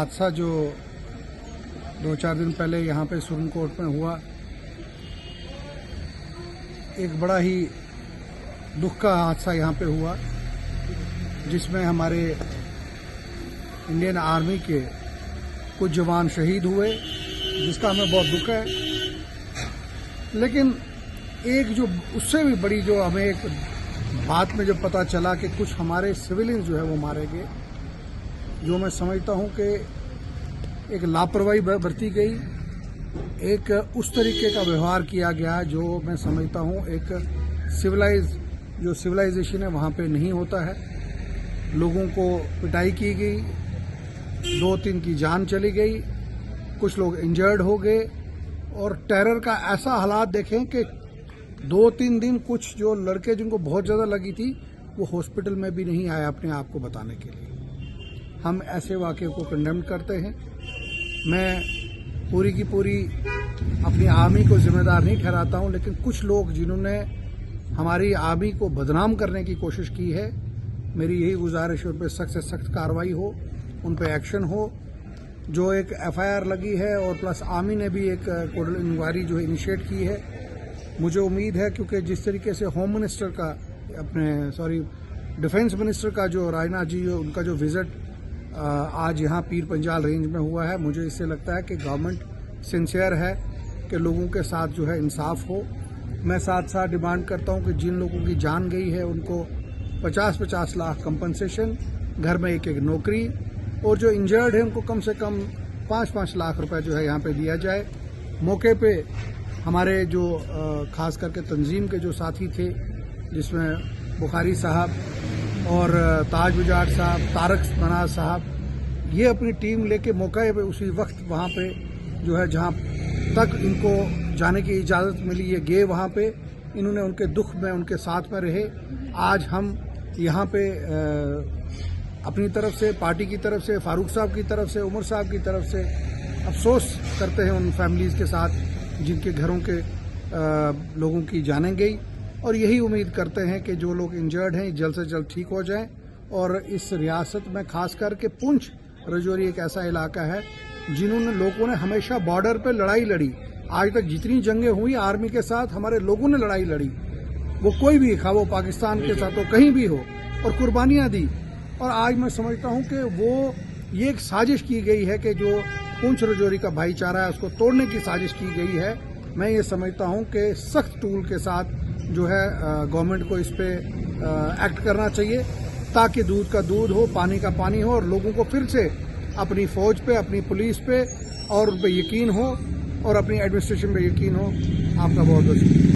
हादसा जो 2-4 दिन पहले यहाँ पे सुप्रीम कोर्ट में हुआ, एक बड़ा ही दुख का हादसा यहाँ पे हुआ, जिसमें हमारे इंडियन आर्मी के कुछ जवान शहीद हुए, जिसका हमें बहुत दुख है। लेकिन एक जो उससे भी बड़ी जो हमें एक बात में जब पता चला कि कुछ हमारे सिविलियन जो है वो मारे गए, जो मैं समझता हूं कि एक लापरवाही बरती गई, एक उस तरीके का व्यवहार किया गया जो मैं समझता हूं एक सिविलाइजेशन है वहां पे नहीं होता है। लोगों को पिटाई की गई, 2-3 की जान चली गई, कुछ लोग इंजर्ड हो गए और टेरर का ऐसा हालात देखें कि 2-3 दिन कुछ जो लड़के जिनको बहुत ज़्यादा लगी थी वो हॉस्पिटल में भी नहीं आए अपने आप को बताने के लिए। हम ऐसे वाक़े को कंडेम करते हैं। मैं पूरी की पूरी अपनी आर्मी को जिम्मेदार नहीं ठहराता हूं, लेकिन कुछ लोग जिन्होंने हमारी आर्मी को बदनाम करने की कोशिश की है, मेरी यही गुजारिश है उन पर सख्त से सख्त कार्रवाई हो, उन पर एक्शन हो। जो एक FIR लगी है और प्लस आर्मी ने भी एक कोर्ट इंक्वायरी जो है इनिशिएट की है। मुझे उम्मीद है क्योंकि जिस तरीके से होम मिनिस्टर का डिफेंस मिनिस्टर का जो राजनाथ जी उनका जो विजिट आज यहाँ पीर पंजाल रेंज में हुआ है, मुझे इससे लगता है कि गवर्नमेंट सिंसियर है कि लोगों के साथ जो है इंसाफ हो। मैं साथ साथ डिमांड करता हूँ कि जिन लोगों की जान गई है उनको 50-50 लाख कंपनसेशन, घर में एक नौकरी, और जो इंजर्ड है उनको कम से कम 5-5 लाख रुपए जो है यहाँ पे दिया जाए। मौके पे हमारे जो खास करके तंजीम के जो साथी थे, जिसमें बुखारी साहब और ताज बजाट साहब, तारक मनाज साहब, ये अपनी टीम लेके मौके पे उसी वक्त वहाँ पे जो है जहाँ तक इनको जाने की इजाज़त मिली ये गए वहाँ पे। इन्होंने उनके दुख में उनके साथ में रहे। आज हम यहाँ पे अपनी तरफ से, पार्टी की तरफ से, फारूक साहब की तरफ से, उमर साहब की तरफ से अफसोस करते हैं उन फैमिलीज़ के साथ जिनके घरों के लोगों की जानें गई, और यही उम्मीद करते हैं कि जो लोग इंजर्ड हैं जल्द से जल्द ठीक हो जाएं। और इस रियासत में खास करके पुंछ राजौरी एक ऐसा इलाका है जिन्होंने लोगों ने हमेशा बॉर्डर पे लड़ाई लड़ी। आज तक जितनी जंगें हुई आर्मी के साथ हमारे लोगों ने लड़ाई लड़ी, वो कोई भी खा वो पाकिस्तान के साथ हो कहीं भी हो, और कुर्बानियां दी। और आज मैं समझता हूं कि ये एक साजिश की गई है कि जो पुंछ राजौरी का भाईचारा है उसको तोड़ने की साजिश की गई है। मैं ये समझता हूं कि सख्त टूल के साथ जो है गवर्नमेंट को इस पे एक्ट करना चाहिए, ताकि दूध का दूध हो, पानी का पानी हो, और लोगों को फिर से अपनी फौज पे, अपनी पुलिस पे और उन पे यकीन हो, और अपनी एडमिनिस्ट्रेशन पे यकीन हो। आपका बहुत बहुत शुक्रिया।